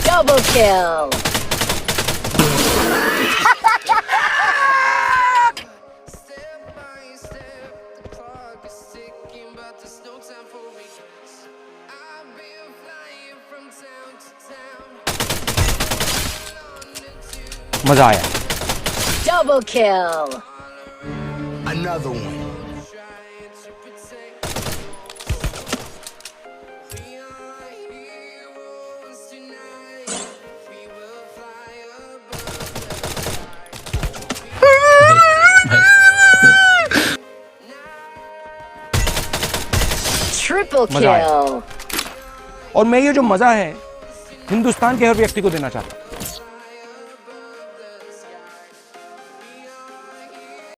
Double kill. मजा आया। Double kill. Another one. Triple मजा आया। kill. और मैं ये जो मजा है हिंदुस्तान के हर व्यक्ति को देना चाहता हूँ।